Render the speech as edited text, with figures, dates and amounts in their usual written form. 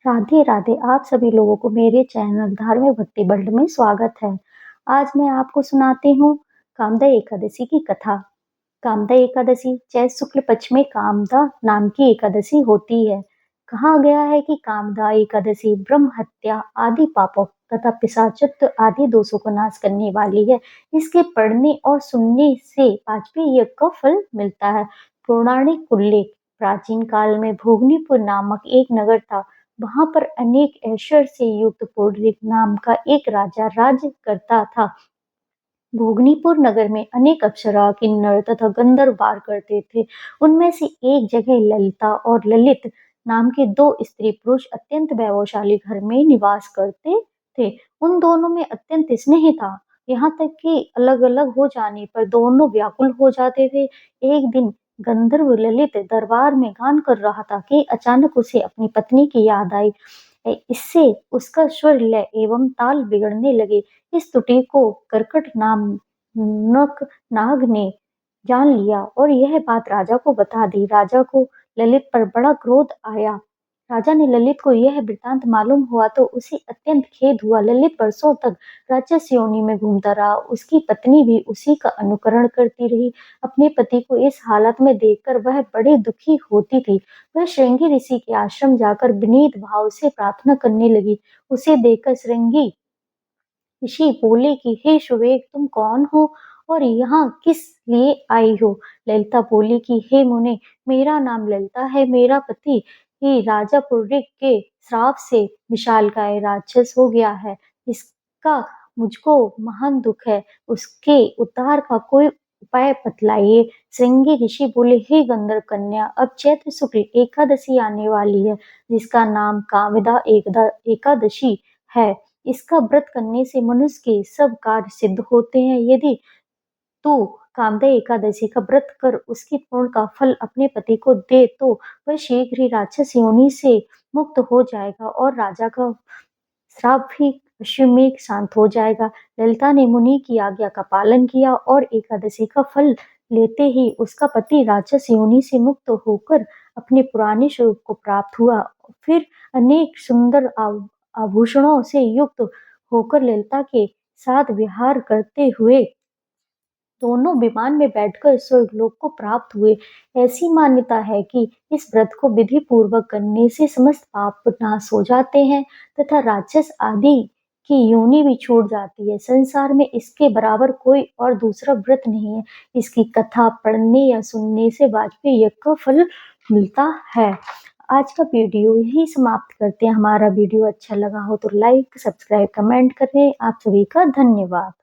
राधे राधे आप सभी लोगों को मेरे चैनल धार्मिक भक्ति वर्ल्ड में स्वागत है। आज मैं आपको सुनाती हूँ कामदा एकादशी की कथा। कामदा एकादशी चैत शुक्ल पक्ष में कामदा नाम की एकादशी होती है। कहा गया है कि कामदा एकादशी ब्रह्म हत्या आदि पापों तथा पिशाचत्व आदि दोषों को नाश करने वाली है। इसके पढ़ने और सुनने से वाजपेयी यज्ञ का फल मिलता है। पौराणिक उल्लेख प्राचीन काल में भोगनीपुर नामक एक नगर था। वहां पर अनेक ऐश्वर्य से युक्त पुंडरीक नाम का एक राजा राज्य करता था। भोगनीपुर नगर में अनेक अप्सरा, किन्नर तथा गंधर्व वास करते थे। उनमें से एक जगह ललिता और ललित नाम के दो स्त्री पुरुष अत्यंत वैभवशाली घर में निवास करते थे। उन दोनों में अत्यंत स्नेह था, यहाँ तक कि अलग अलग हो जाने पर दोनों व्याकुल हो जाते थे। एक दिन गंधर्व ललित दरबार में गान कर रहा था कि अचानक उसे अपनी पत्नी की याद आई। इससे उसका स्वर लय एवं ताल बिगड़ने लगे। इस त्रुटि को कर्कट नामक नाग ने जान लिया और यह बात राजा को बता दी। राजा को ललित पर बड़ा क्रोध आया। राजा ने ललित को यह वृतांत मालूम हुआ तो उसे अत्यंत खेद हुआ। ललित वर्षों तक राक्षस योनि में घूमता रहा। उसकी पत्नी भी उसी का अनुकरण करती रही। अपने पति को इस हालत में देखकर वह बड़ी दुखी होती थी। वह श्रृंगी ऋषि के आश्रम जाकर विनीत भाव से प्रार्थना करने लगी। उसे देखकर श्रृंगी ऋषि बोले कि हे सुवेग, तुम कौन हो और यहाँ किस लिए आई हो? ललिता बोली कि हे मुने, मेरा नाम ललिता है। मेरा पति ही राजा पुंडरीक के श्राप से विशालकाय राक्षस हो गया है। इसका मुझको महान दुख है। उसके उद्धार का कोई उपाय बतलाइए। श्रृंगी ऋषि बोले, हे गंधर्व कन्या, अब चैत्र शुक्ल एकादशी आने वाली है, जिसका नाम कामदा एकादशी है। इसका व्रत करने से मनुष्य के सब कार्य सिद्ध होते हैं। यदि तू कामदा एकादशी का व्रत कर उसकी पूर्ण का फल अपने पति को दे तो वह शीघ्र ही राक्षस योनि से मुक्त हो जाएगा और राजा का श्राप भी अश्वमेध शांत हो जाएगा। ललिता ने मुनि की आज्ञा का पालन किया और एकादशी का फल लेते ही उसका पति राक्षस योनि से मुक्त होकर अपने पुराने स्वरूप को प्राप्त हुआ। फिर अनेक सुंदर आभूषणों से युक्त होकर ललिता के साथ विहार करते हुए दोनों विमान में बैठकर स्वर्गलोक को प्राप्त हुए। ऐसी मान्यता है कि इस व्रत को विधि पूर्वक करने से समस्त पाप नाश हो जाते हैं तथा राक्षस आदि की योनि भी छूट जाती है। संसार में इसके बराबर कोई और दूसरा व्रत नहीं है। इसकी कथा पढ़ने या सुनने से वाजपेयी यज्ञ का फल मिलता है। आज का वीडियो यही समाप्त करते हैं। हमारा वीडियो अच्छा लगा हो तो लाइक, सब्सक्राइब, कमेंट करें। आप सभी का धन्यवाद।